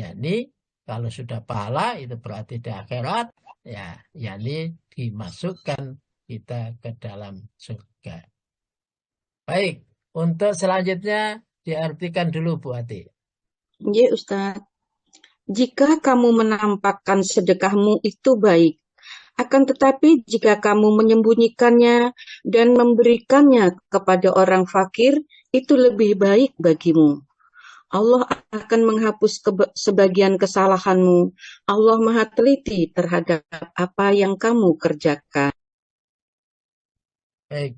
yakni kalau sudah pahala itu berarti di akhirat, ya, yakni dimasukkan kita ke dalam surga. Baik, untuk selanjutnya diartikan dulu Bu Ati. Ya, Ustaz. Jika kamu menampakkan sedekahmu itu baik, akan tetapi jika kamu menyembunyikannya dan memberikannya kepada orang fakir, itu lebih baik bagimu. Allah akan menghapus sebagian kesalahanmu. Allah Maha Teliti terhadap apa yang kamu kerjakan. Baik.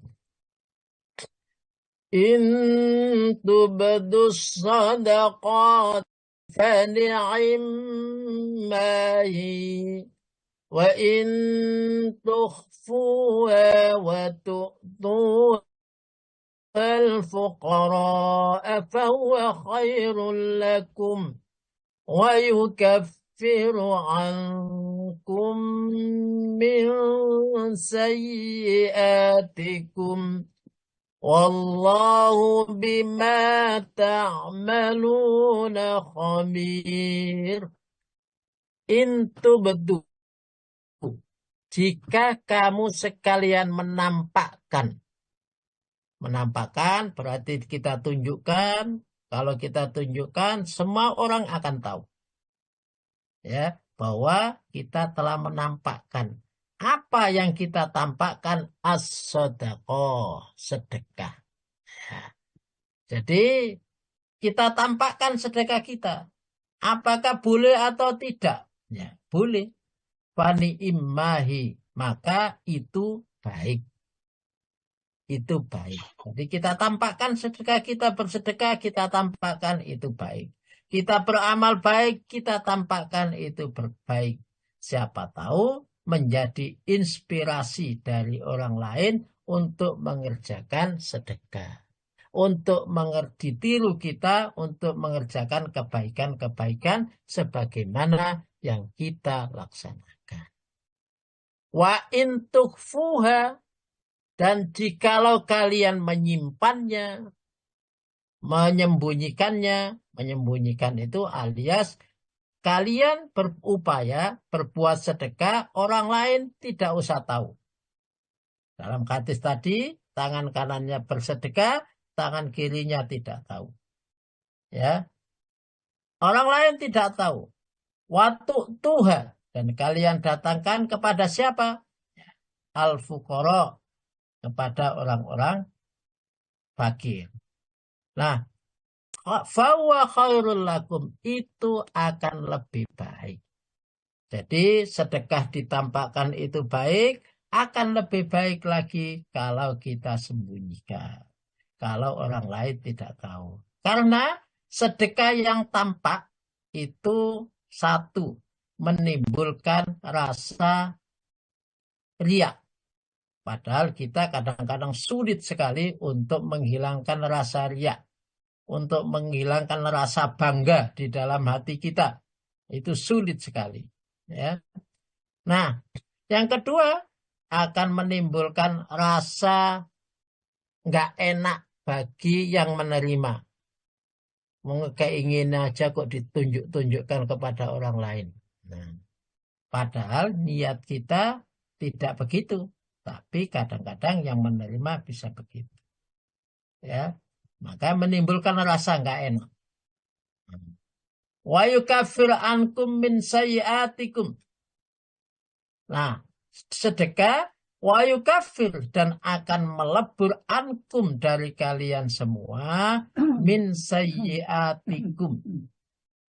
In tubdus sadaqat fani'immahi wa in tukhfuha wa tu'tuha الفقراء فهو خير لكم ويكفر عنكم من سيئاتكم والله بما تعملون خبير. Intu bedu, jika kamu sekalian menampakkan berarti kita tunjukkan. Kalau kita tunjukkan, semua orang akan tahu, ya, bahwa kita telah menampakkan. Apa yang kita tampakkan? As-shadaqah, sedekah. Ya. Jadi kita tampakkan sedekah kita. Apakah boleh atau tidak? Ya, boleh. Fani immahi, maka itu baik. Itu baik. Jadi kita tampakkan sedekah, kita bersedekah, kita tampakkan itu baik. Kita beramal baik, kita tampakkan itu berbaik. Siapa tahu menjadi inspirasi dari orang lain untuk mengerjakan sedekah. Untuk ditiru kita untuk mengerjakan kebaikan-kebaikan sebagaimana yang kita laksanakan. Wa in tukhfuha, dan jikalau kalian menyimpannya, menyembunyikan itu alias kalian berupaya berbuat sedekah, orang lain tidak usah tahu. Dalam hadis tadi, tangan kanannya bersedekah, tangan kirinya tidak tahu. Ya, orang lain tidak tahu. Waktu Tuhan, dan kalian datangkan kepada siapa? Al-fuqara, kepada orang-orang fakir. Nah, fahuwa khairul lakum, itu akan lebih baik. Jadi sedekah ditampakkan itu baik, akan lebih baik lagi kalau kita sembunyikan. Kalau orang lain tidak tahu. Karena sedekah yang tampak itu satu, menimbulkan rasa riak. Padahal kita kadang-kadang sulit sekali untuk menghilangkan rasa riak. Untuk menghilangkan rasa bangga di dalam hati kita. Itu sulit sekali. Ya. Nah, yang kedua akan menimbulkan rasa nggak enak bagi yang menerima. Keinginan aja kok ditunjuk-tunjukkan kepada orang lain. Nah, padahal niat kita tidak begitu. Tapi kadang-kadang yang menerima bisa begitu. Ya, maka menimbulkan rasa nggak enak. Wa yukaffir ankum min sayyiatikum. Nah, sedekah wa yukaffir, dan akan melebur ankum dari kalian semua min sayyiatikum.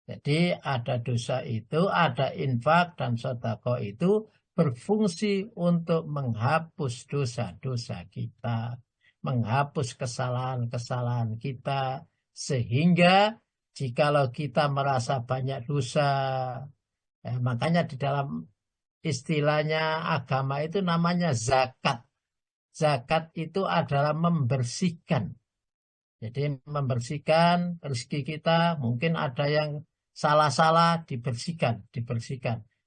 Jadi ada dosa itu, ada infak dan sedekah itu berfungsi untuk menghapus dosa-dosa kita, menghapus kesalahan-kesalahan kita, sehingga jikalau kita merasa banyak dosa, makanya di dalam istilahnya agama itu namanya zakat. Zakat itu adalah membersihkan. Jadi membersihkan rezeki kita, mungkin ada yang salah-salah, dibersihkan.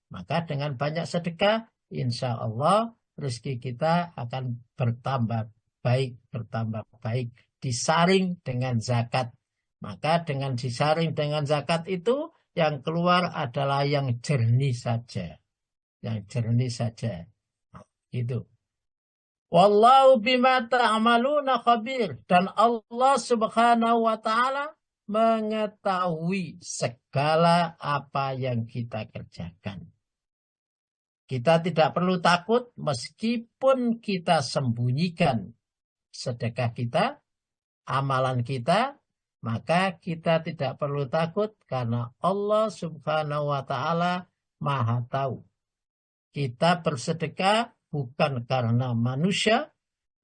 Maka dengan banyak sedekah, insya Allah rezeki kita akan bertambah baik, disaring dengan zakat. Maka dengan disaring dengan zakat itu, yang keluar adalah yang jernih saja. Yang jernih saja. Itu. Wallahu bima ta'maluna khabir. Dan Allah subhanahu wa ta'ala mengetahui segala apa yang kita kerjakan. Kita tidak perlu takut meskipun kita sembunyikan sedekah kita, amalan kita, maka kita tidak perlu takut karena Allah subhanahu wa ta'ala maha tahu. Kita bersedekah bukan karena manusia,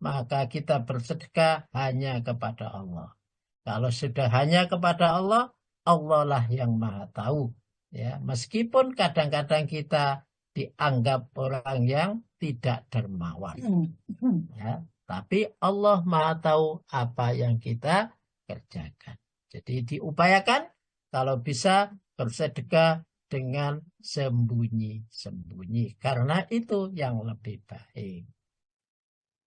maka kita bersedekah hanya kepada Allah. Kalau sudah hanya kepada Allah, Allah lah yang maha tahu. Ya, meskipun kadang-kadang kita dianggap orang yang tidak dermawan. Ya, tapi Allah maha tahu apa yang kita kerjakan. Jadi diupayakan kalau bisa bersedekah dengan sembunyi-sembunyi. Karena itu yang lebih baik.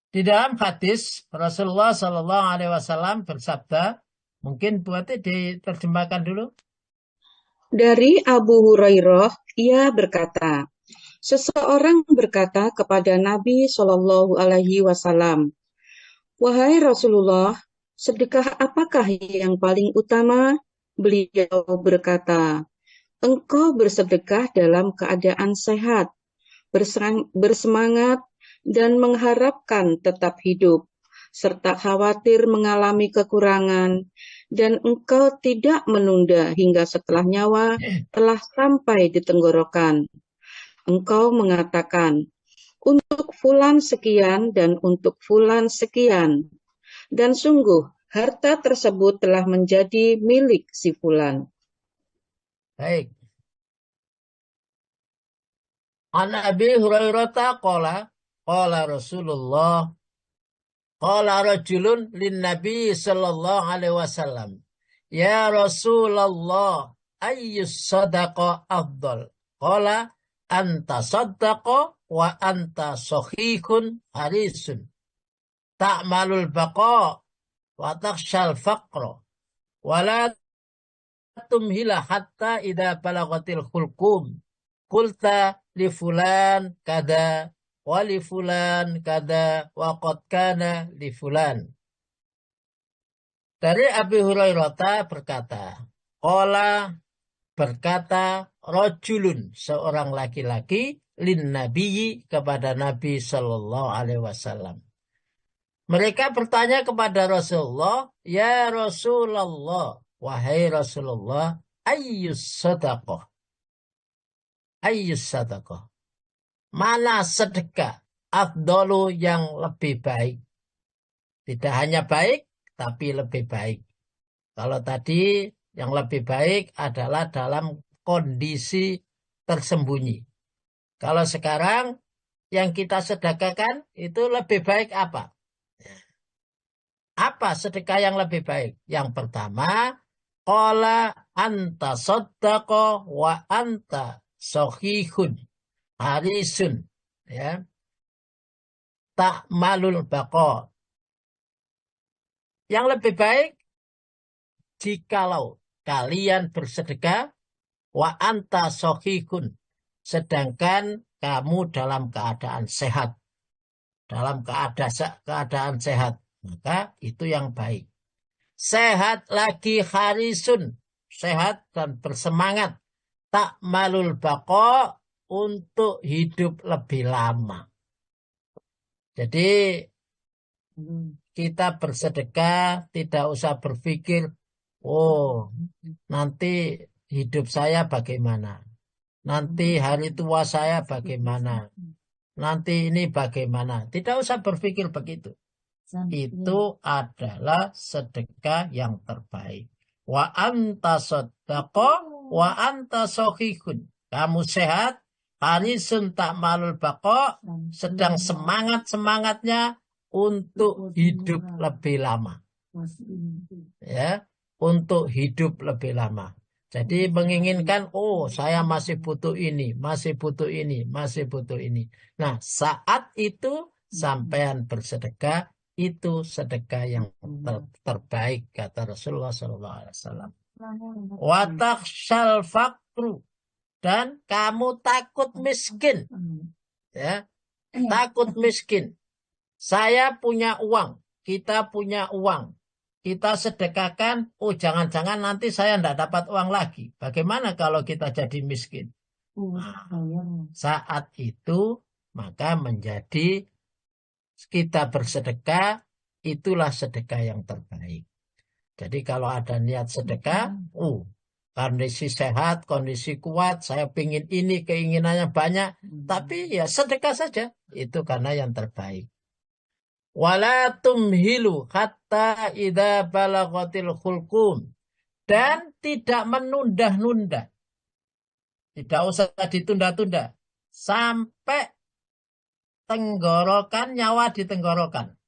Di dalam hadis Rasulullah SAW bersabda, mungkin buatnya diterjemahkan dulu. Dari Abu Hurairah, ia berkata, seseorang berkata kepada Nabi Shallallahu Alaihi Wasallam, wahai Rasulullah, sedekah apakah yang paling utama? Beliau berkata, engkau bersedekah dalam keadaan sehat, bersemangat, dan mengharapkan tetap hidup, serta khawatir mengalami kekurangan, dan engkau tidak menunda hingga setelah nyawa telah sampai di tenggorokan. Engkau mengatakan, untuk fulan sekian dan untuk fulan sekian, dan sungguh harta tersebut telah menjadi milik si fulan. Baik. An Abi Hurairah qala Rasulullah qala rajulun lin Nabi sallallahu alaihi wasallam, ya Rasulullah, ayyus sadaqa afdal? Qala anta saddaqa wa anta sahihun harisun ta'malul baqa wa takhshal faqra wa la tumhila hatta idza balagatil hulqum qulta li fulan kada wa li fulan kada wa qad kana li fulan. Dari Abi Hurairah berkata rajulun, seorang laki-laki, lin nabiyyi, kepada Nabi sallallahu alaihi wasallam. Mereka bertanya kepada Rasulullah, ya Rasulullah, wahai Rasulullah, ayyus sadaqah? Ayyus sadaqah? Mana sedekah afdalu yang lebih baik? Tidak hanya baik, tapi lebih baik. Kalau tadi yang lebih baik adalah dalam kondisi tersembunyi. Kalau sekarang yang kita sedekahkan itu lebih baik apa? Apa sedekah yang lebih baik? Yang pertama, qala anta saddaqa wa anta sahihun harisun, ya, ta'malul baqa. Yang lebih baik jikalau kalian bersedekah wa anta sahihun, sedangkan kamu dalam keadaan sehat, dalam keadaan sehat, maka itu yang baik. Sehat lagi harisun, sehat dan bersemangat, ta'malul baqa, untuk hidup lebih lama. Jadi kita bersedekah tidak usah berpikir, oh nanti hidup saya bagaimana, nanti hari tua saya bagaimana, nanti ini bagaimana. Tidak usah berpikir begitu. Itu adalah sedekah yang terbaik. Wa anta saddaqa wa anta sahihun. Kamu sehat, harisun ta'malul baqa, sedang semangat-semangatnya untuk hidup lebih lama. Ya, untuk hidup lebih lama. Jadi menginginkan, oh saya masih butuh ini, masih butuh ini, masih butuh ini. Nah, saat itu sampean bersedekah, itu sedekah yang terbaik, kata Rasulullah SAW. Wa takhshal faqru, dan kamu takut miskin. Ya, takut miskin. Saya punya uang, kita punya uang. Kita sedekahkan, oh jangan-jangan nanti saya tidak dapat uang lagi. Bagaimana kalau kita jadi miskin? Nah, saat itu maka menjadi kita bersedekah, itulah sedekah yang terbaik. Jadi kalau ada niat sedekah, kondisi sehat, kondisi kuat, saya pingin ini, keinginannya banyak, tapi ya sedekah saja. Itu karena yang terbaik. Wala tumhilu hatta idza balaghatil khulqum, dan tidak menunda-nunda. Tidak usah ditunda-tunda sampai tenggorokan, nyawa di tenggorokan.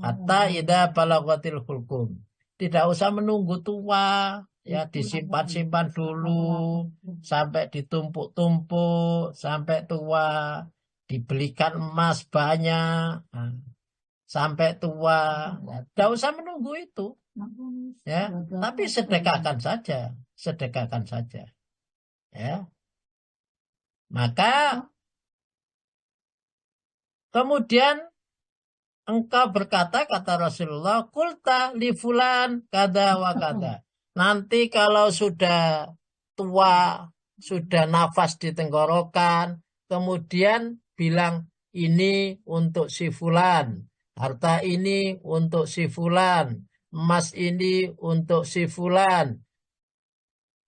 Hatta idza balaghatil khulqum. Tidak usah menunggu tua, ya disimpan-simpan dulu sampai ditumpuk-tumpuk sampai tua. Dibelikan emas banyak sampai tua, tidak usah menunggu itu, ya. Tapi sedekahkan saja, ya. Maka kemudian engkau berkata, kata Rasulullah, kulta li fulan kada wa kada. Nanti kalau sudah tua, sudah nafas di tenggorokan, kemudian bilang, ini untuk si fulan, harta ini untuk si fulan, emas ini untuk si fulan,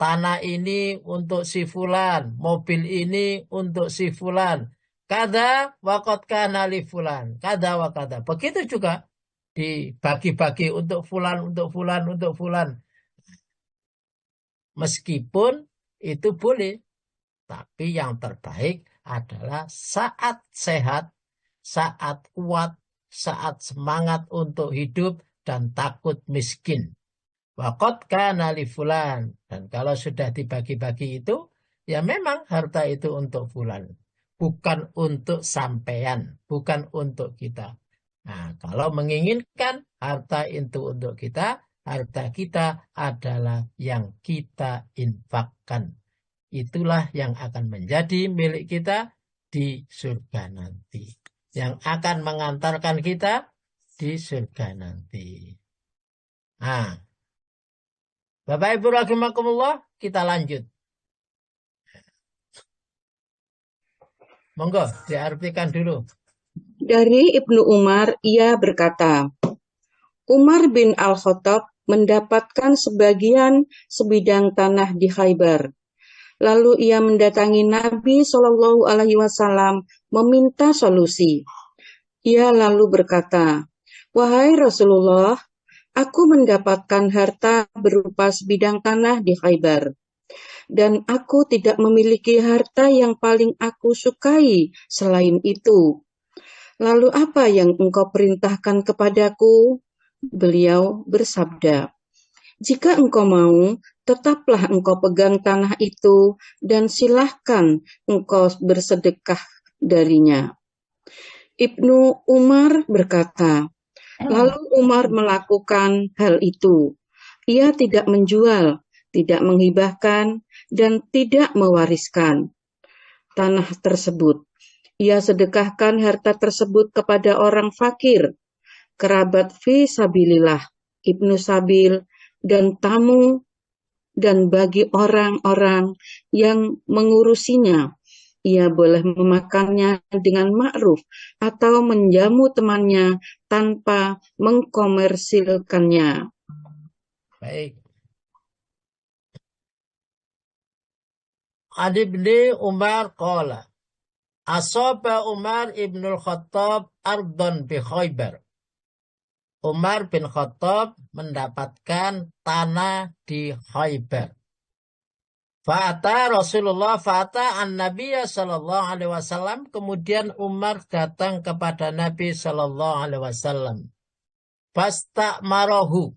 tanah ini untuk si fulan, mobil ini untuk si fulan, kada wakot kana li fulan, kada wa kada. Begitu juga dibagi-bagi untuk fulan, untuk fulan, untuk fulan. Meskipun itu boleh, tapi yang terbaik adalah saat sehat, saat kuat, saat semangat untuk hidup dan takut miskin. Waqad kana li fulan. Dan kalau sudah dibagi-bagi itu, ya memang harta itu untuk fulan. Bukan untuk sampean, bukan untuk kita. Nah, kalau menginginkan harta itu untuk kita, harta kita adalah yang kita infakkan. Itulah yang akan menjadi milik kita di surga nanti. Yang akan mengantarkan kita di surga nanti. Nah, Bapak Ibu rahimakumullah, kita lanjut. Monggo, diartikan dulu. Dari Ibnu Umar, ia berkata, Umar bin Al-Khattab mendapatkan sebagian sebidang tanah di Khaybar. Lalu ia mendatangi Nabi Shallallahu Alaihi Wasallam meminta solusi. Ia lalu berkata, wahai Rasulullah, aku mendapatkan harta berupa sebidang tanah di Khaybar, dan aku tidak memiliki harta yang paling aku sukai selain itu. Lalu apa yang engkau perintahkan kepadaku? Beliau bersabda, jika engkau mau, tetaplah engkau pegang tanah itu dan silahkan engkau bersedekah darinya. Ibnu Umar berkata, lalu Umar melakukan hal itu. Ia tidak menjual, tidak menghibahkan, dan tidak mewariskan tanah tersebut. Ia sedekahkan harta tersebut kepada orang fakir, kerabat fi sabilillah, ibnu sabil, dan tamu, dan bagi orang-orang yang mengurusinya. Ia boleh memakannya dengan ma'ruf atau menjamu temannya tanpa mengkomersilkannya. Baik. Adi bin Umar qala, asaba Umar ibnul Khattab ardon bi Khaybar. Umar bin Khattab mendapatkan tanah di Khaybar. Fa'ata Rasulullah fa'ata an-Nabiya sallallahu alaihi wasallam. Kemudian Umar datang kepada Nabi sallallahu alaihi wasallam. Fasta'marahu.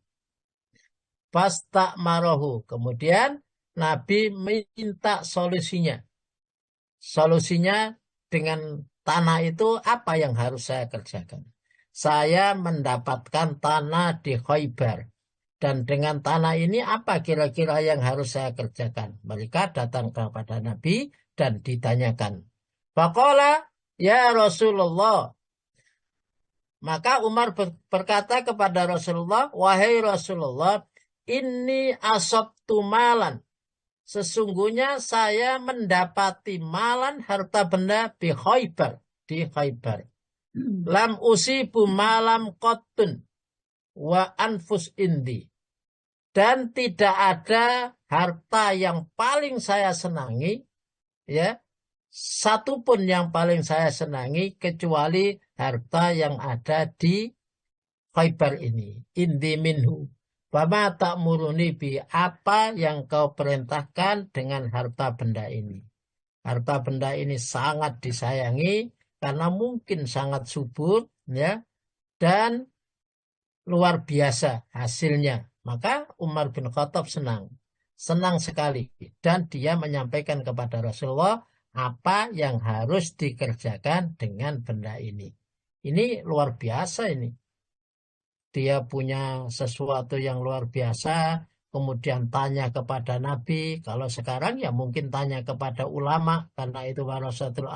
Kemudian Nabi minta solusinya. Solusinya dengan tanah itu apa yang harus saya kerjakan? Saya mendapatkan tanah di Khaybar. Dan dengan tanah ini apa kira-kira yang harus saya kerjakan? Mereka datang kepada Nabi dan ditanyakan. Faqala, ya Rasulullah. Maka Umar berkata kepada Rasulullah, wahai Rasulullah, ini asabtu malan. Sesungguhnya saya mendapati malan harta benda di Khaybar. Di Khaybar. Lam usibu malam qatun wa anfus indi. Dan tidak ada harta yang paling saya senangi, ya, satu pun yang paling saya senangi kecuali harta yang ada di Khaybar ini. Indi minhu. Bama tak muruni bi, apa yang kau perintahkan dengan harta benda ini. Harta benda ini sangat disayangi karena mungkin sangat subur, ya, dan luar biasa hasilnya. Maka Umar bin Khattab senang. Senang sekali. Dan dia menyampaikan kepada Rasulullah apa yang harus dikerjakan dengan benda ini. Ini luar biasa ini. Dia punya sesuatu yang luar biasa, kemudian tanya kepada Nabi. Kalau sekarang ya mungkin tanya kepada ulama, karena itu warasatul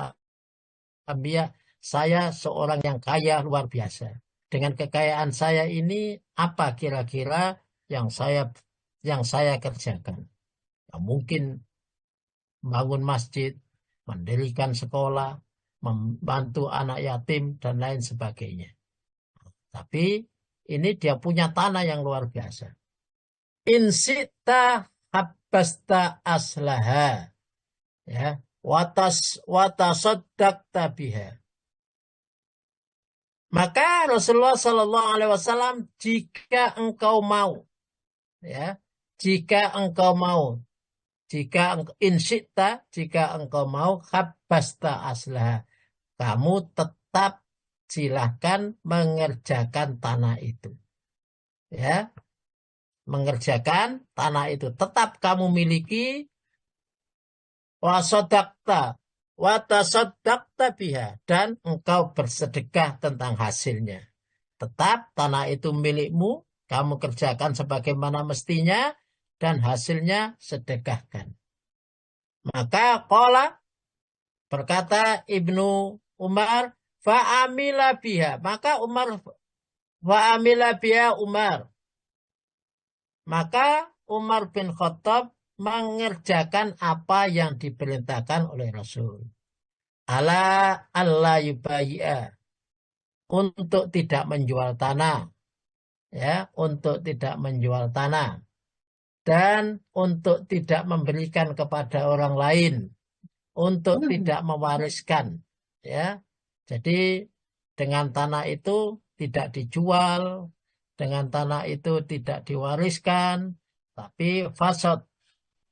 Ambia, saya seorang yang kaya luar biasa. Dengan kekayaan saya ini, apa kira-kira yang saya kerjakan? Ya, mungkin bangun masjid, mendirikan sekolah, membantu anak yatim, dan lain sebagainya. Tapi ini dia punya tanah yang luar biasa. Insita habbasta aslaha, ya, watasaddaqta biha. Maka Rasulullah Shallallahu Alaihi Wasallam, jika engkau mau, ya, jika engkau mau, jika engkau mau, habbasta aslah, kamu tetap silahkan mengerjakan tanah itu, ya, mengerjakan tanah itu, tetap kamu miliki, wasodakta. Watasaddaqta biha, dan engkau bersedekah tentang hasilnya. Tetap tanah itu milikmu, kamu kerjakan sebagaimana mestinya, dan hasilnya sedekahkan. Maka qala, berkata Ibnu Umar, fa'amila biha. Maka fa'amila biha Umar. Maka Umar bin Khattab mengerjakan apa yang diperintahkan oleh Rasul. Ala Allah yubayya, untuk tidak menjual tanah, ya, untuk tidak menjual tanah, dan untuk tidak memberikan kepada orang lain, untuk tidak mewariskan, ya. Jadi dengan tanah itu tidak dijual, dengan tanah itu tidak diwariskan, tapi fasad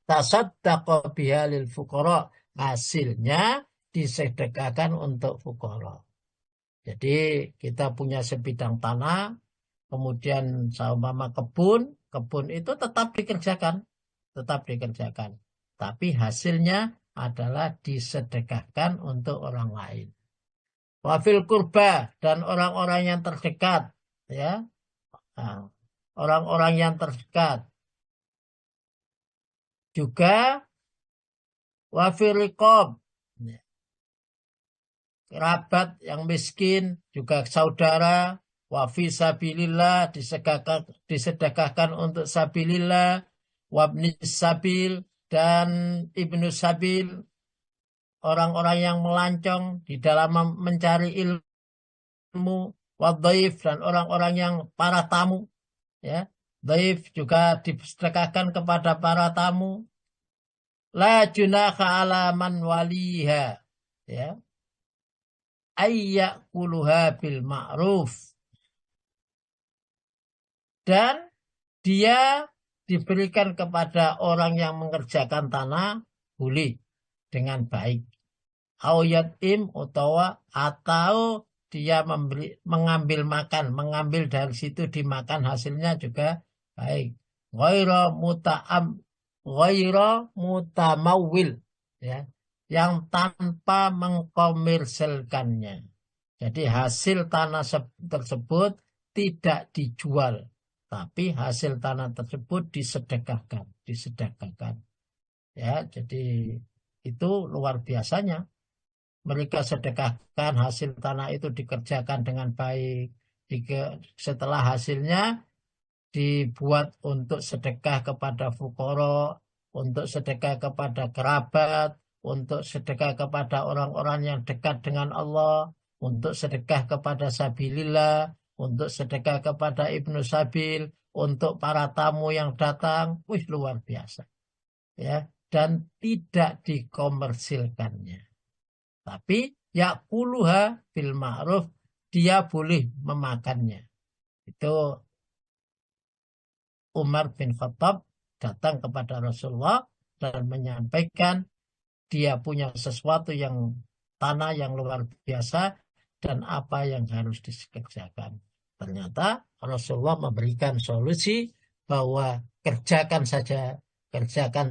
tasaddaqa biha lil fuqara, hasilnya disedekahkan untuk fuqara. Jadi kita punya sebidang tanah, kemudian seumpama kebun itu tetap dikerjakan, tapi hasilnya adalah disedekahkan untuk orang lain. Wafil kurba, dan orang-orang yang terdekat, ya, nah, orang-orang yang terdekat juga wafil riqab, kerabat yang miskin, juga saudara, wafi sabilillah, disedekahkan untuk sabilillah, wabni sabil, dan ibnu sabil, orang-orang yang melancong di dalam mencari ilmu, wadhaif, dan orang-orang yang para tamu, ya. Dhaif juga disedekahkan kepada para tamu. La junaha ala man waliha, ya, ayyakuluha bil ma'ruf, dan dia diberikan kepada orang yang mengerjakan tanah boleh dengan baik. Auyatim atau dia mengambil dari situ dimakan, hasilnya juga baik. Ghaira mutamawil, ya, yang tanpa mengkomersilkannya. Jadi hasil tanah tersebut tidak dijual, tapi hasil tanah tersebut disedekahkan. Ya, jadi itu luar biasanya. Mereka sedekahkan hasil tanah itu dikerjakan dengan baik. Setelah hasilnya dibuat untuk sedekah kepada fukara, untuk sedekah kepada kerabat, untuk sedekah kepada orang-orang yang dekat dengan Allah, untuk sedekah kepada sabilillah, untuk sedekah kepada ibnu sabil, untuk para tamu yang datang. Wih, luar biasa. Ya, dan tidak dikomersilkannya. Tapi yakuluha bil ma'ruf, dia boleh memakannya. Itu Umar bin Khattab datang kepada Rasulullah dan menyampaikan dia punya sesuatu yang tanah yang luar biasa dan apa yang harus dikerjakan. Ternyata Rasulullah memberikan solusi bahwa kerjakan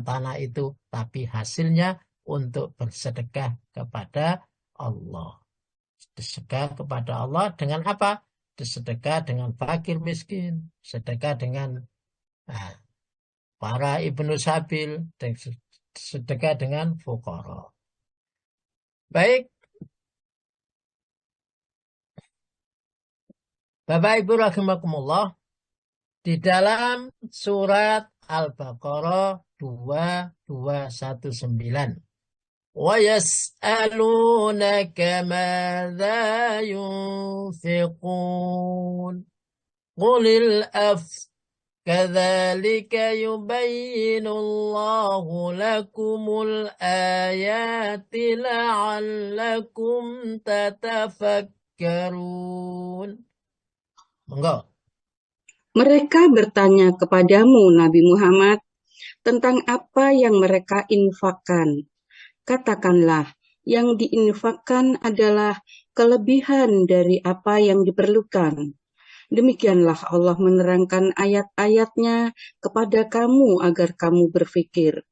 tanah itu, tapi hasilnya untuk bersedekah kepada Allah. Sedekah kepada Allah dengan apa? Sedekah dengan fakir miskin, sedekah dengan para ibnu sabil, sedekah dengan fukara. Baik, Bapak Ibu rahimakumullah, di dalam surat Al-Baqarah 2219. وَيَسْأَلُونَكَ مَاذَا يُنْفِقُونَ قُلِ الْعَفْوَ كَذَلِكَ يُبَيِّنُ اللَّهُ لَكُمُ الْآيَاتِ لَعَلَّكُمْ تَتَفَكَّرُونَ. Monggo. Mereka bertanya kepadamu, Nabi Muhammad, tentang apa yang mereka infakkan. Katakanlah, yang diinfakkan adalah kelebihan dari apa yang diperlukan. Demikianlah Allah menerangkan ayat-ayatnya kepada kamu agar kamu berfikir.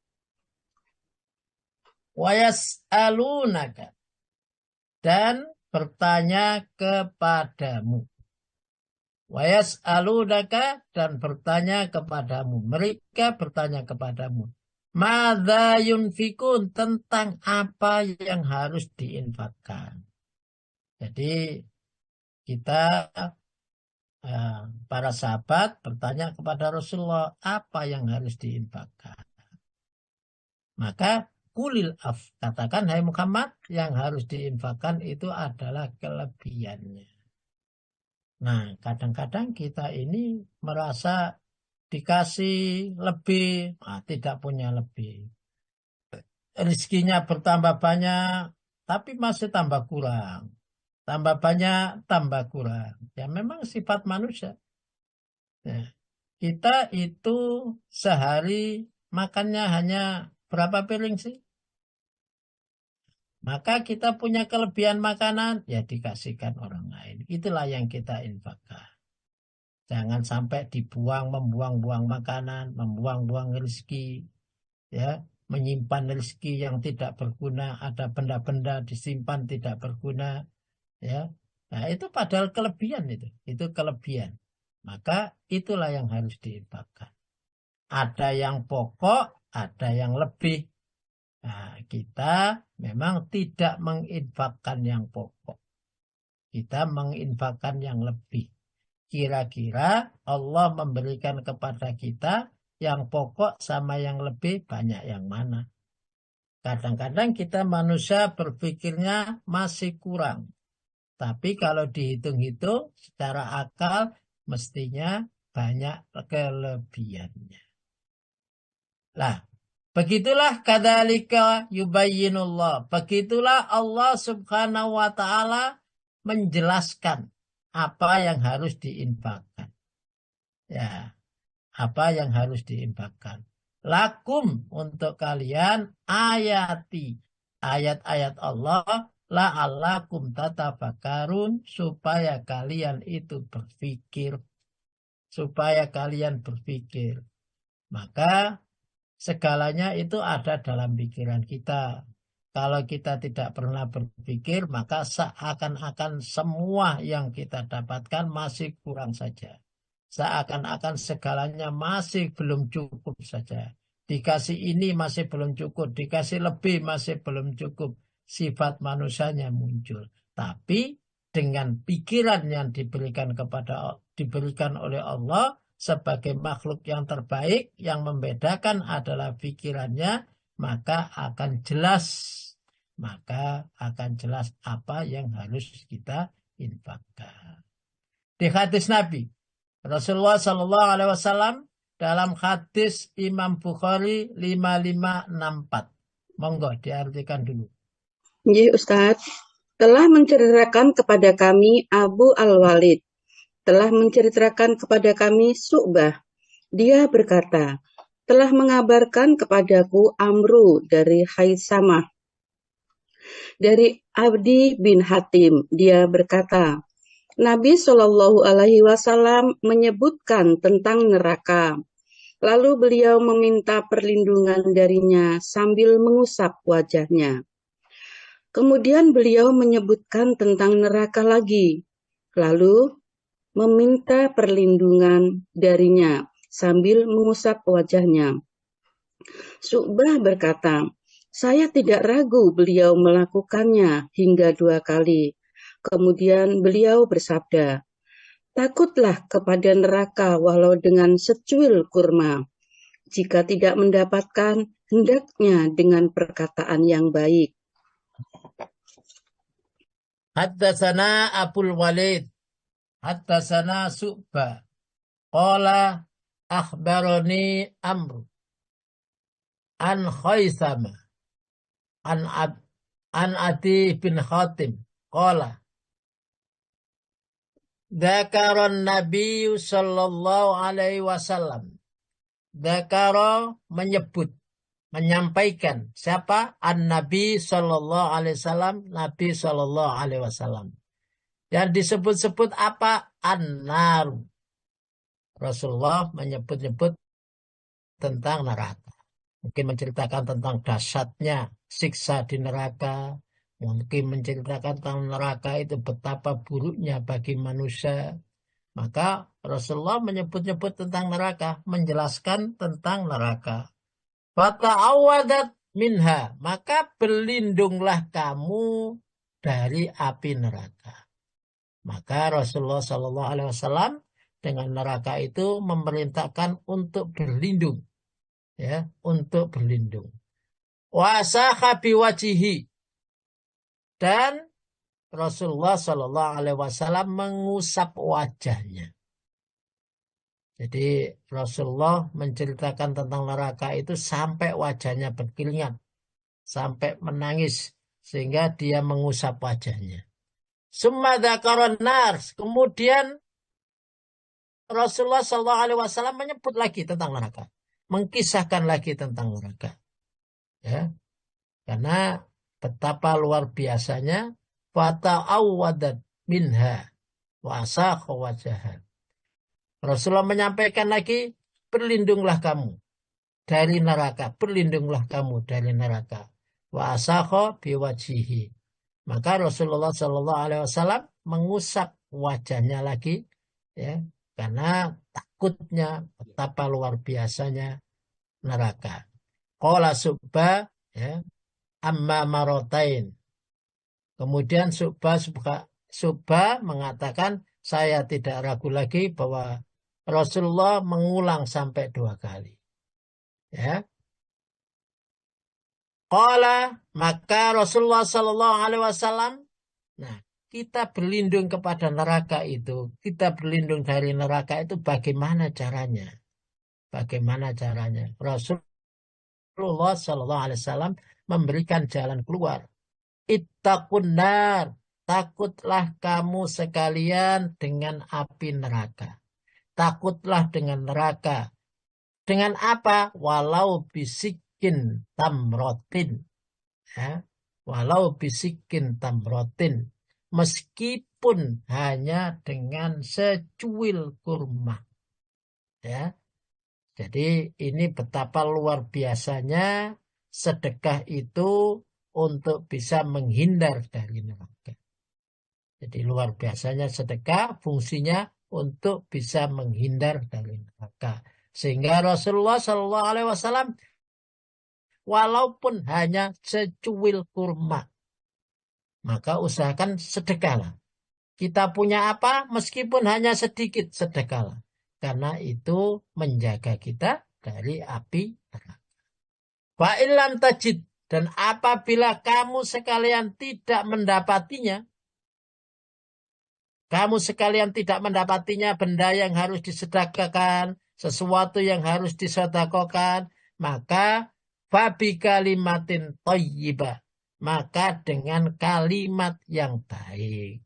وَيَسْأَلُونَكَ, dan bertanya kepadamu. وَيَسْأَلُونَكَ, dan bertanya kepadamu. Mereka bertanya kepadamu. Madza yunfikun, tentang apa yang harus diinfakkan. Jadi kita para sahabat bertanya kepada Rasulullah, apa yang harus diinfakkan. Maka kulil af, katakan hai Muhammad, yang harus diinfakkan itu adalah kelebihannya. Nah, kadang-kadang kita ini merasa dikasih lebih, tidak punya lebih. Rezekinya bertambah banyak, tapi masih tambah kurang. Tambah banyak, tambah kurang. Ya memang sifat manusia. Ya, kita itu sehari makannya hanya berapa piring sih? Maka kita punya kelebihan makanan, ya dikasihkan orang lain. Itulah yang kita infakkan. Jangan sampai membuang-buang makanan, membuang-buang rezeki, ya, menyimpan rezeki yang tidak berguna, ada benda-benda disimpan tidak berguna, ya. Nah, itu padahal kelebihan itu kelebihan. Maka itulah yang harus diinfakkan. Ada yang pokok, ada yang lebih. Nah, kita memang tidak menginfakkan yang pokok. Kita menginfakkan yang lebih. Kira-kira Allah memberikan kepada kita yang pokok sama yang lebih banyak yang mana? Kadang-kadang kita manusia berpikirnya masih kurang. Tapi kalau dihitung-hitung secara akal mestinya banyak kelebihannya. Lah, begitulah kadzalika yubayyinullah. Begitulah Allah Subhanahu wa taala menjelaskan apa yang harus diinfakkan. Ya, apa yang harus diinfakkan. Lakum, untuk kalian, ayati, ayat-ayat Allah, la'allakum tatafakkarun, supaya kalian itu berpikir. Supaya kalian berpikir. Maka segalanya itu ada dalam pikiran kita. Kalau kita tidak pernah berpikir, maka seakan-akan semua yang kita dapatkan masih kurang saja. seakan-akan segalanya masih belum cukup saja. Dikasih ini masih belum cukup, dikasih lebih masih belum cukup. Sifat manusianya muncul. Tapi dengan pikiran yang diberikan oleh Allah sebagai makhluk yang terbaik, yang membedakan adalah pikirannya, maka akan jelas. Maka akan jelas apa yang harus kita infakkan. Di hadis Nabi, Rasulullah Shallallahu Alaihi Wasallam dalam hadis Imam Bukhari 5564. Monggo diartikan dulu. Nggih, Ustadz. Telah menceritakan kepada kami Abu Al-Walid. Telah menceritakan kepada kami Su'bah. Dia berkata, telah mengabarkan kepadaku Amru dari Haisamah. Dari Abdi bin Hatim, dia berkata, Nabi Shallallahu Alaihi Wasallam menyebutkan tentang neraka. Lalu beliau meminta perlindungan darinya sambil mengusap wajahnya. Kemudian beliau menyebutkan tentang neraka lagi. Lalu meminta perlindungan darinya sambil mengusap wajahnya. Su'bah berkata, saya tidak ragu beliau melakukannya hingga 2 kali. Kemudian beliau bersabda, takutlah kepada neraka walau dengan secuil kurma. Jika tidak mendapatkan, hendaknya dengan perkataan yang baik. Haddatsana Abul Walid, haddatsana Su'bah, qala akhbarani Amr an Khaisama an Adi bin Khatim qala dzakaran Nabi sallallahu alaihi wasallam. Dzakara menyebut, menyampaikan siapa? An-Nabi sallallahu alaihi wasallam, Nabi sallallahu alaihi wasallam. Yang disebut-sebut apa? An-nar. Rasulullah menyebut-nyebut tentang neraka. Mungkin menceritakan tentang dahsyatnya siksa di neraka. Mungkin menceritakan tentang neraka itu betapa buruknya bagi manusia. Maka Rasulullah menyebut-nyebut tentang neraka, menjelaskan tentang neraka. Fata'awadat minha, maka berlindunglah kamu dari api neraka. Maka Rasulullah Shallallahu Alaihi Wasallam dengan neraka itu memerintahkan untuk berlindung, ya, untuk berlindung. Wasaha biwajihi, dan Rasulullah Shallallahu Alaihi Wasallam mengusap wajahnya. Jadi Rasulullah menceritakan tentang neraka itu sampai wajahnya berkeringat, sampai menangis, sehingga dia mengusap wajahnya. Summa dzakaran nar, kemudian Rasulullah Shallallahu Alaihi Wasallam menyebut lagi tentang neraka, mengkisahkan lagi tentang neraka, ya, karena betapa luar biasanya. Fata'awwadat minha wa asakha wajhaha. Rasulullah menyampaikan lagi, berlindunglah kamu dari neraka, berlindunglah kamu dari neraka. Wa asakha biwajihi. Maka Rasulullah Shallallahu Alaihi Wasallam mengusap wajahnya lagi, ya, karena takutnya betapa luar biasanya neraka. Qala Su'bah, ya, amma marotain. Kemudian Su'bah mengatakan, saya tidak ragu lagi bahwa Rasulullah mengulang sampai 2 kali. Ya. Qala, maka Rasulullah Shallallahu Alaihi Wasallam, nah, kita berlindung kepada neraka itu, kita berlindung dari neraka itu bagaimana caranya? Bagaimana caranya? Rasulullah Shallallahu Alaihi Wasallam memberikan jalan keluar. Ittaqun nar, takutlah kamu sekalian dengan api neraka. Takutlah dengan neraka. Dengan apa? Walau bisikin tamrotin. Ya. Walau bisikin tamrotin. Meskipun hanya dengan secuil kurma. Ya. Jadi ini betapa luar biasanya sedekah itu untuk bisa menghindar dari neraka. Jadi luar biasanya sedekah fungsinya untuk bisa menghindar dari neraka. Sehingga Rasulullah SAW walaupun hanya secuil kurma, maka usahakan sedekahlah. Kita punya apa, meskipun hanya sedikit, sedekahlah. Karena itu menjaga kita dari api neraka. Fa'ilam tajid, dan apabila kamu sekalian tidak mendapatinya, benda yang harus disedekahkan, sesuatu yang harus disedekahkan, maka fabi kalimatin thayyibah, maka dengan kalimat yang baik.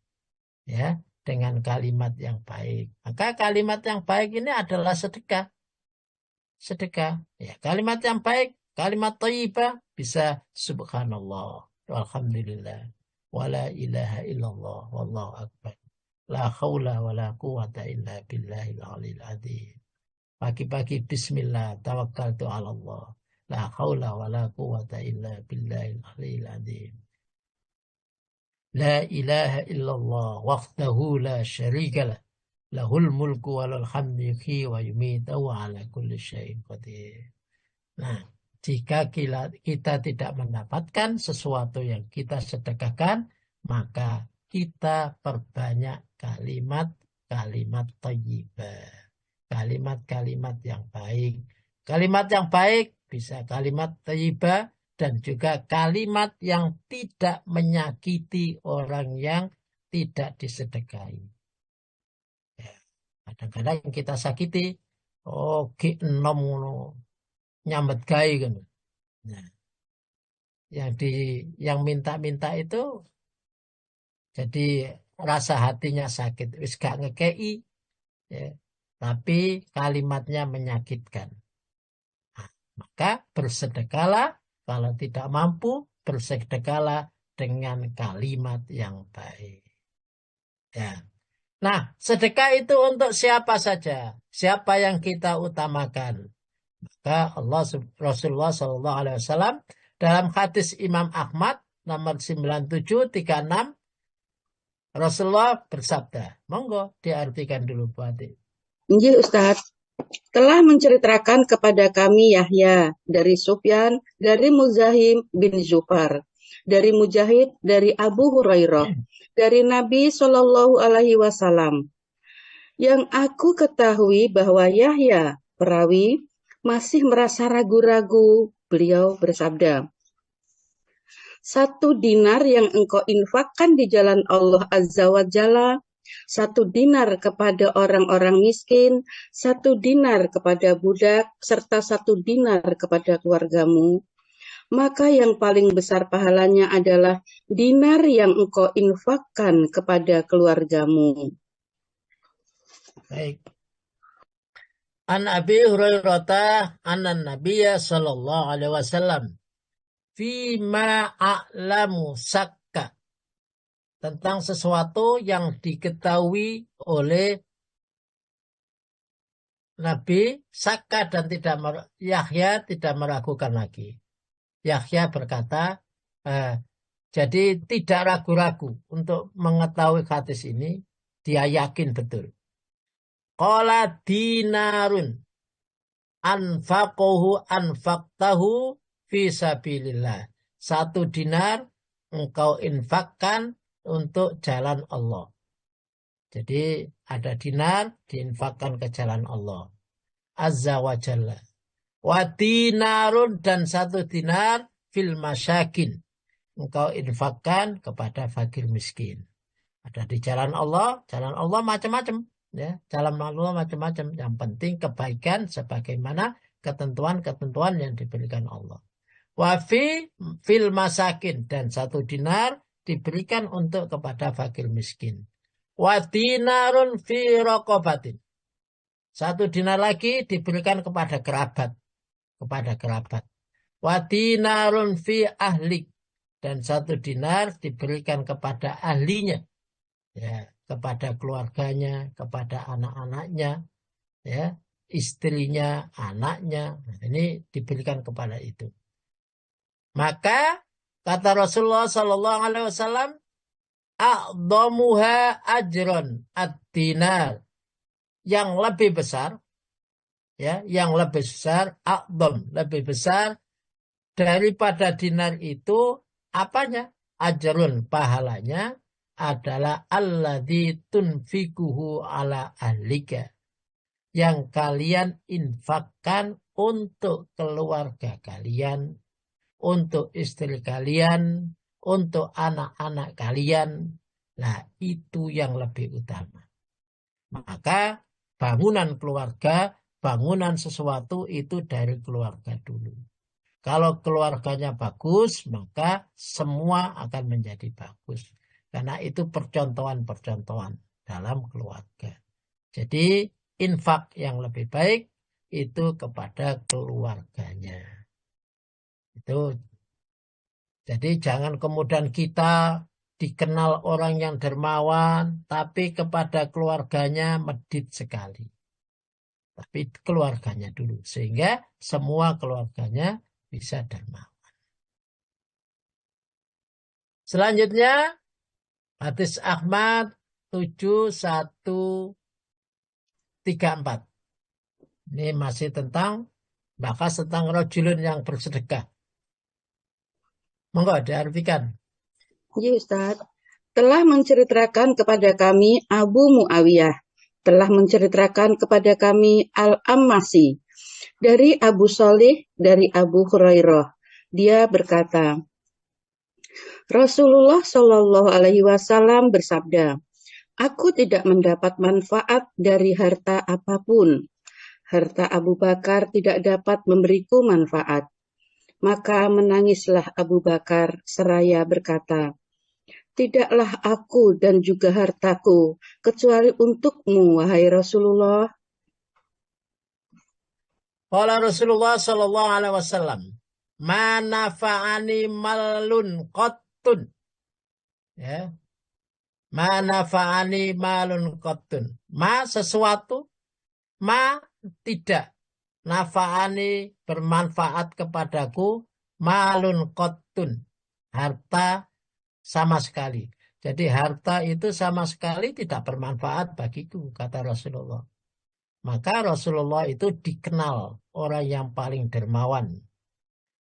Ya, dengan kalimat yang baik. Maka kalimat yang baik ini adalah sedekah. Sedekah. Ya, kalimat yang baik, kalimat thayyibah bisa subhanallah, walhamdulillah, wala ilaha illallah, wallahu akbar. La haula wala quwata illa billahil aliyil adzim. Pagi-pagi bismillah tawakkaltu 'ala Allah. La haula wala quwata illa billahil aliyil adzim. La ilaha illallah wahdahu la syarika lah. Lahul mulku walal hamdu yuhyi wa yumiitu wa ala kulli syai'in qadir. Nah, jika kita tidak mendapatkan sesuatu yang kita sedekahkan, maka kita perbanyak kalimat-kalimat thayyibah. Kalimat-kalimat yang baik. Kalimat yang baik bisa kalimat thayyibah dan juga kalimat yang tidak menyakiti orang yang tidak disedekahi. Ya, kadang-kadang kita sakiti, oh G6 nyambet gawe kan. Nah, yang minta-minta itu jadi rasa hatinya sakit, wis gak ngekei, ya, tapi kalimatnya menyakitkan. Nah, maka bersedekahlah, kalau tidak mampu bersedekahlah dengan kalimat yang baik. Ya. Nah, sedekah itu untuk siapa saja? Siapa yang kita utamakan? Maka Rasulullah SAW dalam hadis Imam Ahmad nomor 9736, Rasulullah bersabda, monggo diartikan dulu Bu Ati. Injil Ustadz, telah menceritakan kepada kami Yahya dari Sufyan, dari Muzahim bin Zufar, dari Mujahid, dari Abu Hurairah, dari Nabi Shallallahu Alaihi Wasallam. Yang aku ketahui bahwa Yahya, perawi, masih merasa ragu-ragu. Beliau bersabda, 1 dinar yang engkau infakkan di jalan Allah Azza wa Jalla, 1 dinar kepada orang-orang miskin, 1 dinar kepada budak, serta 1 dinar kepada keluargamu, maka yang paling besar pahalanya adalah dinar yang engkau infakkan kepada keluargamu. Baik. An Abi Hurairah anan Nabiyya sallallahu alaihi wasallam fima a'lamu sakka, tentang sesuatu yang diketahui oleh Nabi, sakka dan Yahya tidak meragukan lagi. Yahya berkata, jadi tidak ragu-ragu untuk mengetahui hadis ini, dia yakin betul. Qala dinarun anfaqtahu fi sabilillah. 1 dinar engkau infakkan untuk jalan Allah. Jadi ada dinar diinfakkan ke jalan Allah Azza wa Jalla. Wa dinarun, dan 1 dinar fil masyakin, engkau infakkan kepada fakir miskin. Ada di jalan Allah macam-macam. Ya, jalan Allah macam-macam. Yang penting kebaikan sebagaimana ketentuan-ketentuan yang diberikan Allah. Wa fil masakin, dan 1 dinar diberikan untuk kepada fakir miskin. Wa dinarun fi raqabatin, 1 dinar lagi diberikan kepada kerabat. Wa dinarun fi ahlik, dan 1 dinar diberikan kepada ahlinya. Ya, kepada keluarganya, kepada anak-anaknya, ya, istrinya, anaknya. Nah, ini diberikan kepada itu. Maka kata Rasulullah sallallahu alaihi wasallam, a'dhamuha ajron ad-dinar. yang lebih besar, ya, yang lebih besar, a'dham, lebih besar daripada dinar itu apanya? Ajrun, pahalanya adalah alladzi tunfikuhu ala ahlika, yang kalian infakkan untuk keluarga kalian, untuk istri kalian, untuk anak-anak kalian. Nah, itu yang lebih utama. Maka bangunan keluarga, bangunan sesuatu itu dari keluarga dulu. Kalau keluarganya bagus, maka semua akan menjadi bagus. Karena itu percontohan-percontohan dalam keluarga. Jadi infak yang lebih baik itu kepada keluarganya. Itu. Jadi jangan kemudian kita dikenal orang yang dermawan, tapi kepada keluarganya medit sekali. Tapi keluarganya dulu, sehingga semua keluarganya bisa dermawan. Selanjutnya, hadis Ahmad 7134. Ini masih bahas tentang rajulun yang bersedekah. Monggo diartikan. Ya Ustaz, telah menceritakan kepada kami Abu Muawiyah, telah menceritakan kepada kami Al-Ammasi, dari Abu Shalih, dari Abu Hurairah. Dia berkata, Rasulullah Shallallahu Alaihi Wasallam bersabda, aku tidak mendapat manfaat dari harta apapun. Harta Abu Bakar tidak dapat memberiku manfaat. Maka menangislah Abu Bakar seraya berkata, tidaklah aku dan juga hartaku kecuali untukmu, wahai Rasulullah. Qala Rasulullah sallallahu alaihi wasallam, ma nafa'ani malun qattun. Ya. Ma nafa'ani malun qattun. Ma sesuatu, ma tidak. Nafa'ani bermanfaat kepadaku, malun qattun. Harta sama sekali. Jadi harta itu sama sekali tidak bermanfaat bagiku, kata Rasulullah. Maka Rasulullah itu dikenal orang yang paling dermawan.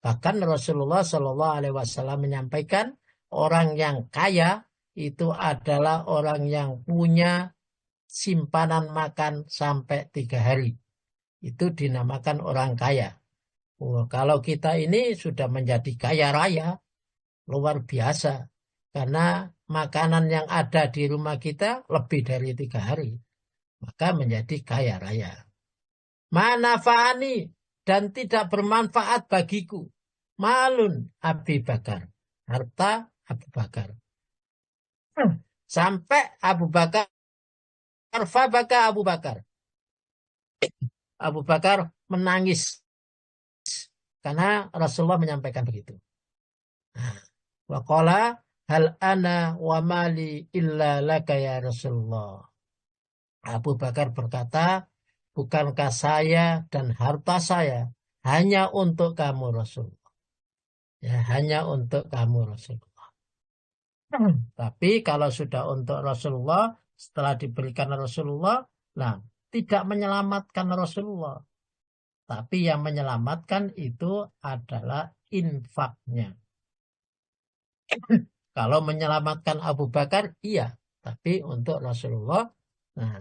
Bahkan Rasulullah Shallallahu Alaihi Wasallam menyampaikan orang yang kaya itu adalah orang yang punya simpanan makan sampai 3 hari. Itu dinamakan orang kaya. Kalau kita ini sudah menjadi kaya raya, luar biasa. Karena makanan yang ada di rumah kita lebih dari 3 hari. Maka menjadi kaya raya. Manafa'ani, dan tidak bermanfaat bagiku. Malun Abi Bakar. Harta Abu Bakar. Sampai Abu Bakar, fabaka Abu Bakar. Abu Bakar menangis. Karena Rasulullah menyampaikan begitu. Wa qala hal ana wa mali illa laka ya Rasulullah. Abu Bakar berkata, bukankah saya dan harta saya hanya untuk kamu Rasulullah. Ya, hanya untuk kamu Rasulullah. Tapi kalau sudah untuk Rasulullah, setelah diberikan Rasulullah, nah, tidak menyelamatkan Rasulullah. Tapi yang menyelamatkan itu adalah infaknya. Kalau menyelamatkan Abu Bakar, iya. Tapi untuk Rasulullah, nah,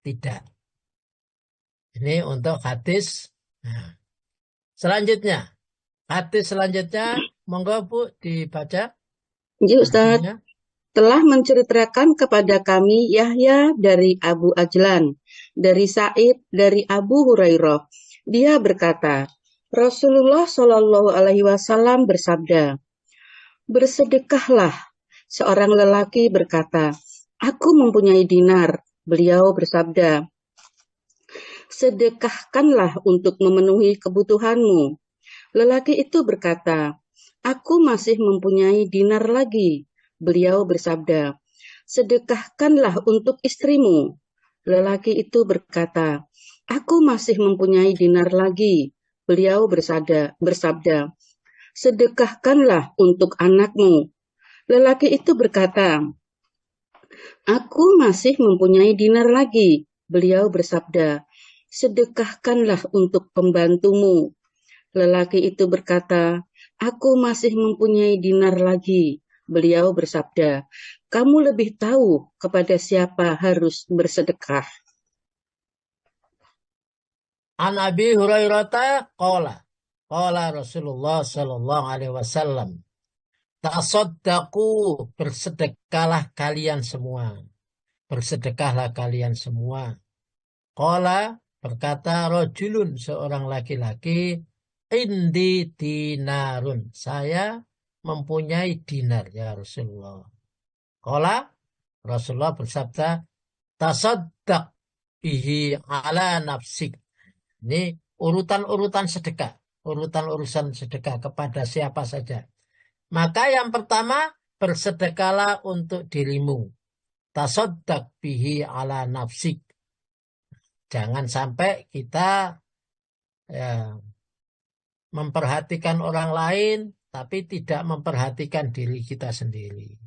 tidak. Ini untuk hadis. Nah, selanjutnya. Hadis selanjutnya, monggo Bu dibaca. Ya Ustaz, telah menceritakan kepada kami Yahya dari Abu Ajlan, dari Sa'id, dari Abu Hurairah. Dia berkata, Rasulullah Shallallahu Alaihi Wasallam bersabda, bersedekahlah. Seorang lelaki berkata, aku mempunyai dinar. Beliau bersabda, sedekahkanlah untuk memenuhi kebutuhanmu. Lelaki itu berkata, aku masih mempunyai dinar lagi. Beliau bersabda, sedekahkanlah untuk istrimu. Lelaki itu berkata, aku masih mempunyai dinar lagi. Beliau bersabda, sedekahkanlah untuk anakmu. Lelaki itu berkata, Aku masih mempunyai dinar lagi. Beliau bersabda, sedekahkanlah untuk pembantumu. Lelaki itu berkata, aku masih mempunyai dinar lagi. Beliau bersabda, kamu lebih tahu kepada siapa harus bersedekah. An Abi Hurairah qala Rasulullah sallallahu alaihi wasallam, tasaddaqu, bersedekahlah kalian semua. Bersedekahlah kalian semua. Qala, berkata rajulun, seorang laki-laki, indi dinarun, saya mempunyai dinar ya Rasulullah. Qala, Rasulullah bersabda, tasaddaq bihi ala nafsik. Ini urutan-urutan sedekah. Urutan-urutan sedekah kepada siapa saja. Maka yang pertama, bersedekahlah untuk dirimu. Tasaddaq bihi ala nafsik. Jangan sampai kita ya, memperhatikan orang lain, tapi tidak memperhatikan diri kita sendiri.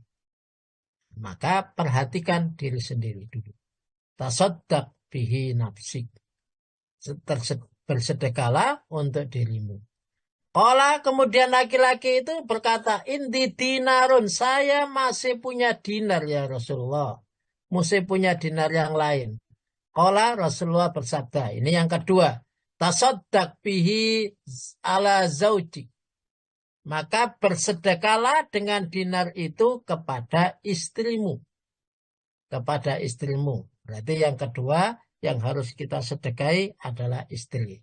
Maka perhatikan diri sendiri dulu. Tasaddaq bihi nafsik. Bersedekahlah untuk dirimu. Olah, kemudian laki-laki itu berkata, indi dinarun, saya masih punya dinar ya Rasulullah. Masih punya dinar yang lain. Olah, Rasulullah bersabda, ini yang kedua. Tasaddaq bihi ala zauji. Maka bersedekahlah dengan dinar itu kepada istrimu. Kepada istrimu. Berarti yang kedua yang harus kita sedekahi adalah istri.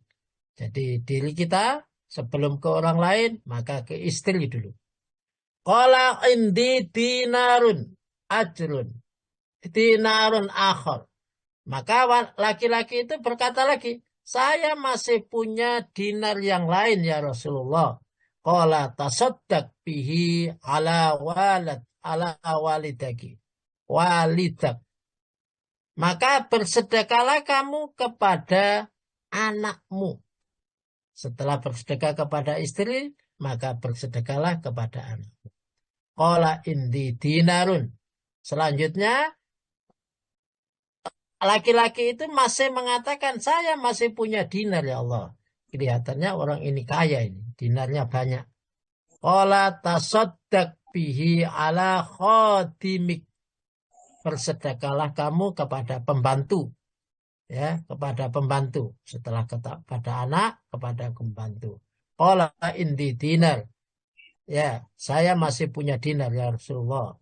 Jadi diri kita sebelum ke orang lain, maka ke istri dulu. Qala indi dinarun ajrun. Dinarun akhar. Maka laki-laki itu berkata lagi, saya masih punya dinar yang lain ya Rasulullah. Qala tasaddaq bihi ala walidaki. Walidak. Maka bersedekahlah kamu kepada anakmu. Setelah bersedekah kepada istri, maka bersedekahlah kepada anakmu. Qala indi dinarun. Selanjutnya, laki-laki itu masih mengatakan, saya masih punya dinar ya Allah. Kelihatannya orang ini kaya ini. Dinarnya banyak. Qala tasaddaq bihi ala khadimik. Bersedekahlah kamu kepada pembantu. Ya, kepada pembantu. Setelah kepada anak, kepada pembantu. Qala indi dinar. Ya, saya masih punya dinar ya Rasulullah.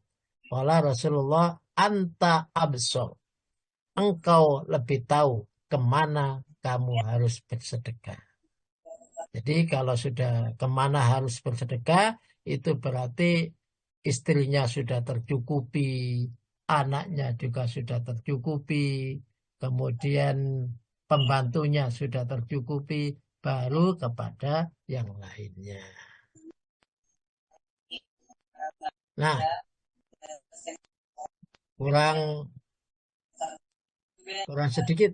Qala Rasulullah, anta absor. Engkau lebih tahu kemana kamu harus bersedekah. Jadi kalau sudah kemana harus bersedekah, itu berarti istrinya sudah tercukupi, anaknya juga sudah tercukupi, kemudian pembantunya sudah tercukupi, baru kepada yang lainnya. Nah, kurang sedikit.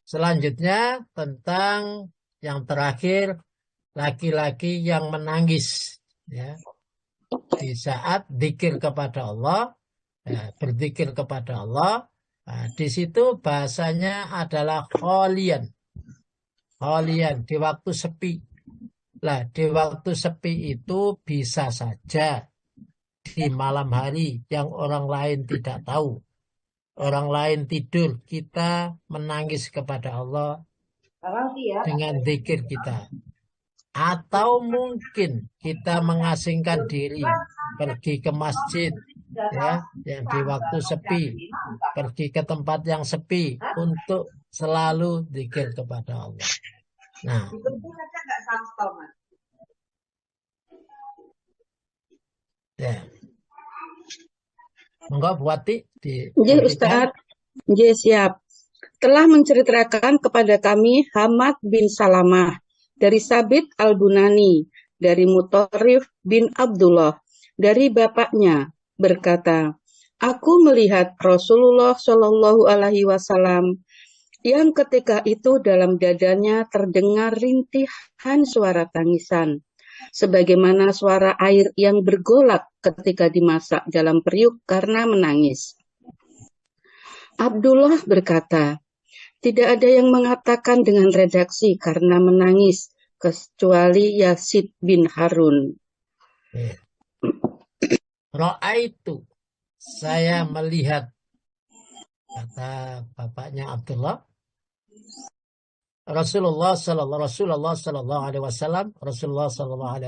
Selanjutnya tentang yang terakhir, laki-laki yang menangis ya di saat zikir kepada Allah, ya, berzikir kepada Allah. Nah, di situ bahasanya adalah kholian di waktu sepi. Lah, di waktu sepi itu bisa saja di malam hari yang orang lain tidak tahu. Orang lain tidur, kita menangis kepada Allah dengan zikir kita. Atau mungkin kita mengasingkan diri, pergi ke masjid, ya, yang di waktu sepi, pergi ke tempat yang sepi untuk selalu zikir kepada Allah. Nah, ya, monggo buati di. Nggih Ustaz, nggih siap. Telah menceritakan kepada kami Hamad bin Salamah dari Sabit al-Bunani, dari Mutarrif bin Abdullah, dari bapaknya, berkata, aku melihat Rasulullah Shallallahu Alaihi Wasallam yang ketika itu dalam dadanya terdengar rintihan suara tangisan. sebagaimana suara air yang bergolak ketika dimasak dalam periuk karena menangis. Abdullah berkata, tidak ada yang mengatakan dengan redaksi karena menangis, kecuali Yazid bin Harun. Ra'aitu, saya melihat, kata bapaknya Abdullah, Rasulullah sallallahu alaihi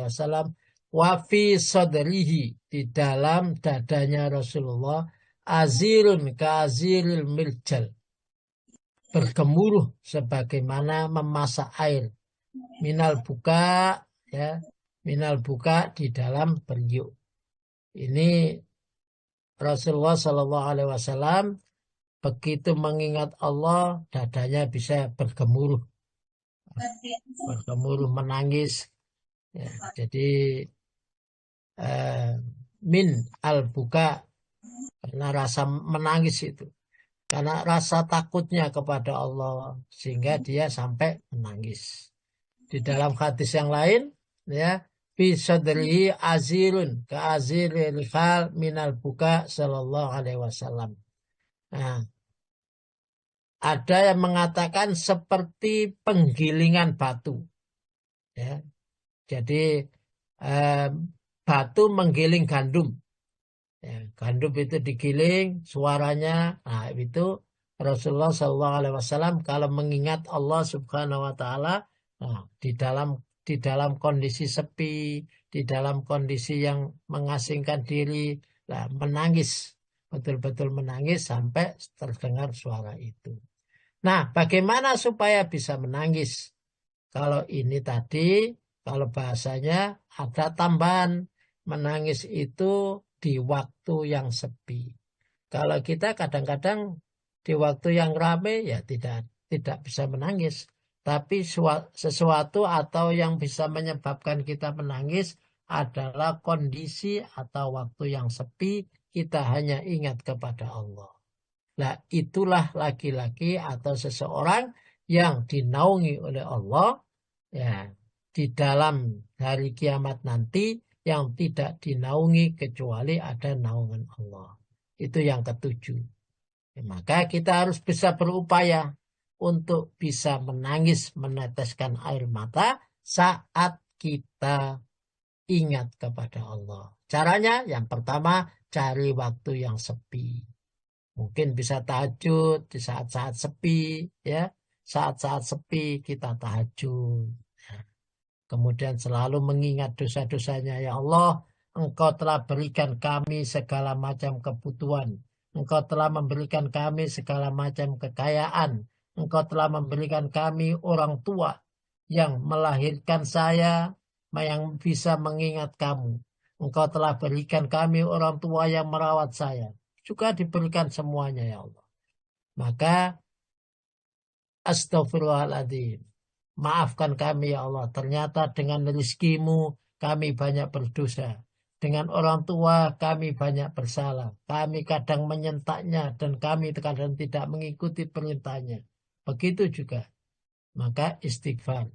wasallam wa fi sadrihi, di dalam dadanya Rasulullah, azirun ka'aziril miljal, bergemuruh sebagaimana memasak air, minal buka, ya, minal buka, di dalam periuk. Ini Rasulullah sallallahu alaihi wasallam begitu mengingat Allah, dadanya bisa bergemuruh menangis. Ya, jadi min al-buka, karena rasa menangis itu, karena rasa takutnya kepada Allah sehingga dia sampai menangis. Di dalam hadis yang lain, ya, fi sadrihi azirun ka aziril khal minal buka sallallahu alaihi wasallam. Nah, ada yang mengatakan seperti penggilingan batu. Ya. Jadi batu menggiling gandum. Ya, gandum itu digiling, suaranya, nah itu Rasulullah SAW kalau mengingat Allah Subhanahu Wa Taala, nah, di dalam kondisi sepi, di dalam kondisi yang mengasingkan diri, nah, menangis, betul-betul menangis sampai terdengar suara itu. Nah, bagaimana supaya bisa menangis? Kalau ini tadi, kalau bahasanya ada tambahan, menangis itu di waktu yang sepi. Kalau kita kadang-kadang di waktu yang ramai, ya tidak bisa menangis. Tapi sesuatu atau yang bisa menyebabkan kita menangis adalah kondisi atau waktu yang sepi, kita hanya ingat kepada Allah. Nah, itulah laki-laki atau seseorang yang dinaungi oleh Allah, ya, di dalam hari kiamat nanti, yang tidak dinaungi kecuali ada naungan Allah. Itu yang ketujuh. Ya, maka kita harus bisa berupaya untuk bisa menangis, meneteskan air mata saat kita ingat kepada Allah. Caranya yang pertama, cari waktu yang sepi. Mungkin bisa tahajud di saat-saat sepi, ya. Saat-saat sepi kita tahajud. Kemudian selalu mengingat dosa-dosanya. Ya Allah, Engkau telah berikan kami segala macam kebutuhan. Engkau telah memberikan kami segala macam kekayaan. Engkau telah memberikan kami orang tua yang melahirkan saya, yang bisa mengingat kamu. Engkau telah berikan kami orang tua yang merawat saya. Juga diberikan semuanya, ya Allah. Maka astagfirullahaladzim, maafkan kami ya Allah. Ternyata dengan rizkimu kami banyak berdosa. Dengan orang tua kami banyak bersalah. Kami kadang menyentaknya dan kami kadang tidak mengikuti perintahnya. Begitu juga. Maka istighfar.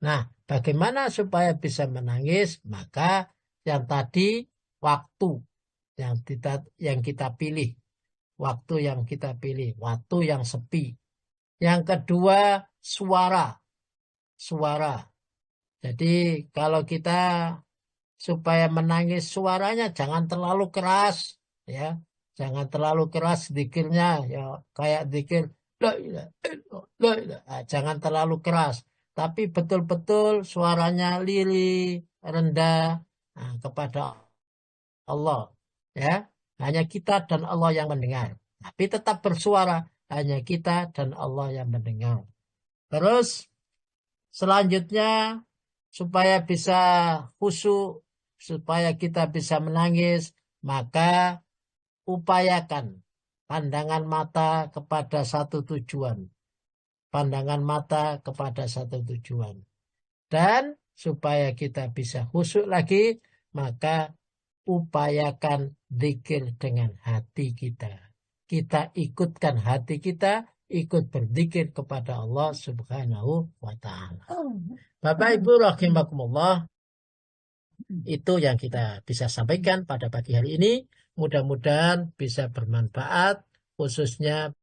Nah, bagaimana supaya bisa menangis? Maka yang tadi, waktu yang kita pilih, waktu yang sepi. Yang kedua, suara. Jadi kalau kita supaya menangis, suaranya jangan terlalu keras, ya, jangan terlalu keras zikirnya, ya, kayak zikir la ilaha illallah, nah, jangan terlalu keras, tapi betul-betul suaranya lirih, rendah, nah, kepada Allah, ya, hanya kita dan Allah yang mendengar, tapi tetap bersuara, hanya kita dan Allah yang mendengar. Terus selanjutnya, supaya bisa khusyuk, supaya kita bisa menangis, maka upayakan pandangan mata kepada satu tujuan, pandangan mata kepada satu tujuan. Dan supaya kita bisa khusyuk lagi, maka upayakan zikir dengan hati kita. Kita ikutkan hati kita ikut berzikir kepada Allah Subhanahu wa Ta'ala. Bapak Ibu rahimakumullah, itu yang kita bisa sampaikan pada pagi hari ini. Mudah-mudahan bisa bermanfaat, khususnya